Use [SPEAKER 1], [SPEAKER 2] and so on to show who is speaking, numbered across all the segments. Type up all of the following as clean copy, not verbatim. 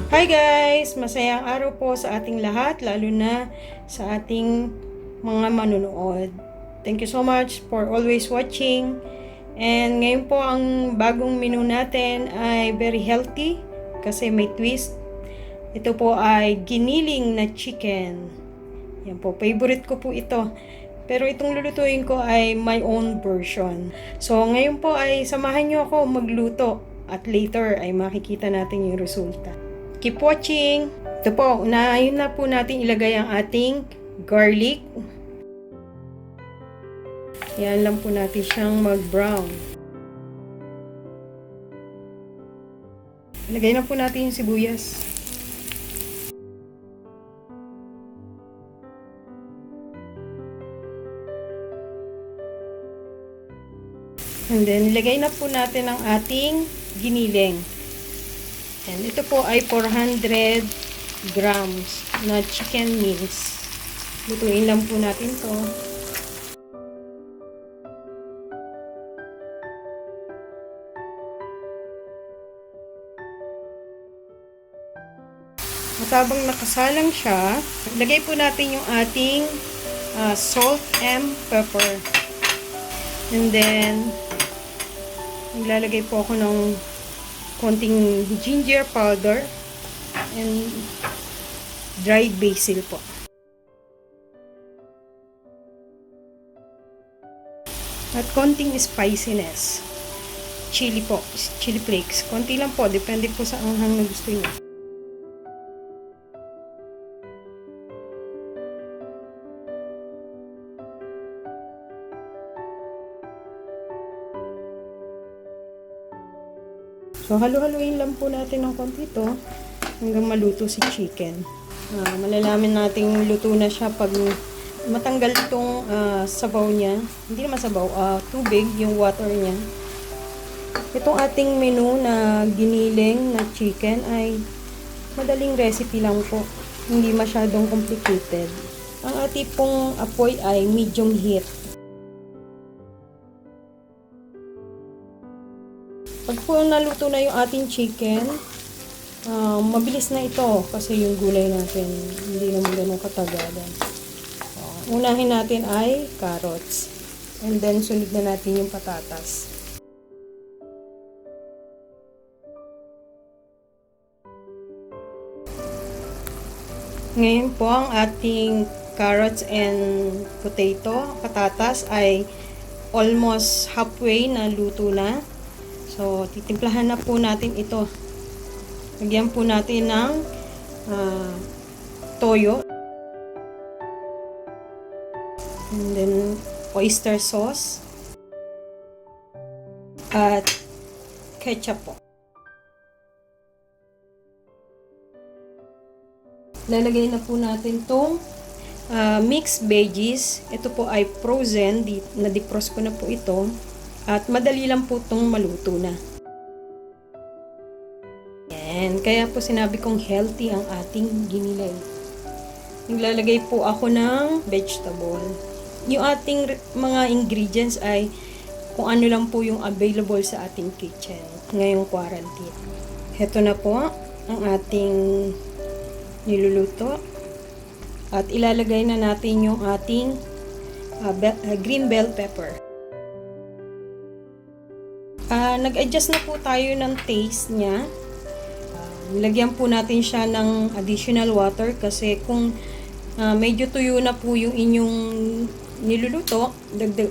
[SPEAKER 1] Hi guys! Masayang araw po sa ating lahat, lalo na sa ating mga manunood. Thank you so much for always watching. And ngayon po ang bagong menu natin ay very healthy kasi may twist. Ito po ay giniling na chicken. Yan po, favorite ko po ito. Pero itong lulutuin ko ay my own version. So ngayon po ay samahan nyo ako magluto at later ay makikita natin yung resulta. Keep watching! Ito po, unahin na po natin ilagay ang ating garlic. Yan lang po natin siyang mag-brown. Ilagay na po natin yung sibuyas. And then, ilagay na po natin ang ating giniling. And ito po ay 400 grams na chicken mince. Lutuin lang po natin to. At habang nakasalang siya, lagay po natin yung ating salt and pepper. And then, naglalagay po ako ng konting ginger powder and dried basil po. At konting spiciness. Chili po. Chili flakes. Konti lang po. Depende po sa anghang na gusto niyo. So, halu-haluin lang po natin ng konti ito hanggang maluto si chicken. Malalaman natin luto na siya pag matanggal itong sabaw niya. Hindi naman sabaw, tubig, yung water niya. Itong ating menu na giniling na chicken ay madaling recipe lang po. Hindi masyadong complicated. Ang ating pong apoy ay medium heat. Pag po naluto na yung ating chicken, mabilis na ito kasi yung gulay natin hindi naman ganun katagalan. Unahin natin ay carrots. And then sunod na natin yung patatas. Ngayon po ang ating carrots and patatas ay almost halfway na luto na. So, titimplahan na po natin ito. Lagyan po natin ng toyo. And then, oyster sauce. At ketchup po. Lalagay na po natin itong mixed veggies. Ito po ay frozen. Na-defrost ko na po ito. At madali lang po itong maluto na. Yan. Kaya po sinabi kong healthy ang ating giniling. Naglalagay po ako ng vegetable. Yung ating mga ingredients ay kung ano lang po yung available sa ating kitchen ngayong quarantine. Heto na po ang ating niluluto. At ilalagay na natin yung ating green bell pepper. Nag-adjust na po tayo ng taste niya. Lagyan po natin siya ng additional water kasi kung medyo tuyo na po yung inyong niluluto,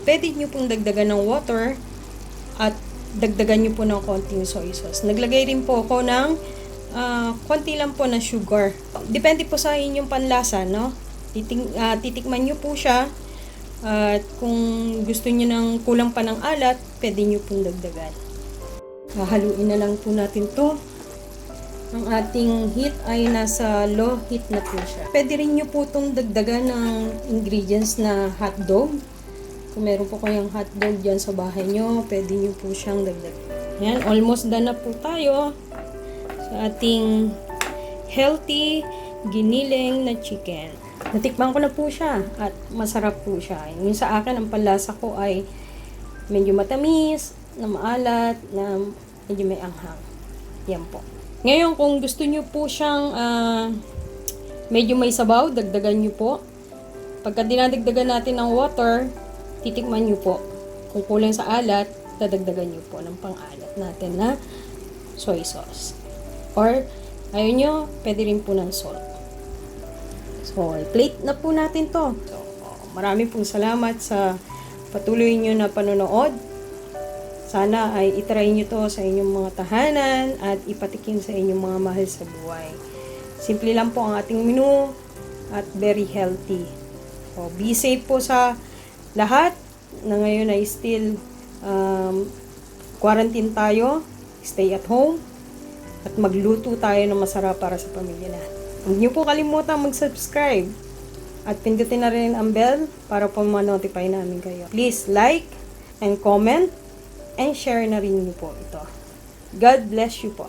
[SPEAKER 1] pwede nyo pong dagdagan ng water at dagdagan nyo po ng konting soy sauce. Naglagay rin po ako ng konti lang po na sugar. Depende po sa inyong panlasa, no? Titikman nyo po siya. At kung gusto niyo ng kulang pa ng alat, pwede niyo pong dagdagan. Haluin na lang po natin to. Ang ating heat ay nasa low heat na po siya. Pwede rin niyo po itong dagdagan ng ingredients na hotdog. Kung meron po kayong hotdog dyan sa bahay nyo, pwede niyo po siyang dagdagan. Yan, almost done na po tayo sa ating healthy giniling na chicken. Natikman ko na po siya at masarap po siya. Yung sa akin, ang panlasa ko ay medyo matamis, na maalat, na medyo may anghang. Yan po. Ngayon, kung gusto nyo po siyang medyo may sabaw, dagdagan nyo po. Pagka dinadagdagan natin ng water, titikman nyo po. Kung kulang sa alat, dadagdagan nyo po ng pang-alat natin na soy sauce. Or, ayaw nyo, pwede rin po ng salt. So, plate na po natin to. So, maraming pong salamat sa patuloy nyo na panonood. Sana ay itry nyo to sa inyong mga tahanan at ipatikim sa inyong mga mahal sa buhay. Simple lang po ang ating menu at very healthy. So, be safe po sa lahat na ngayon ay still quarantine tayo. Stay at home at magluto tayo ng masarap para sa pamilya natin. Huwag niyo po kalimutan mag-subscribe at pindutin na rin ang bell para po ma-notify namin kayo. Please like and comment and share na rin niyo po ito. God bless you po.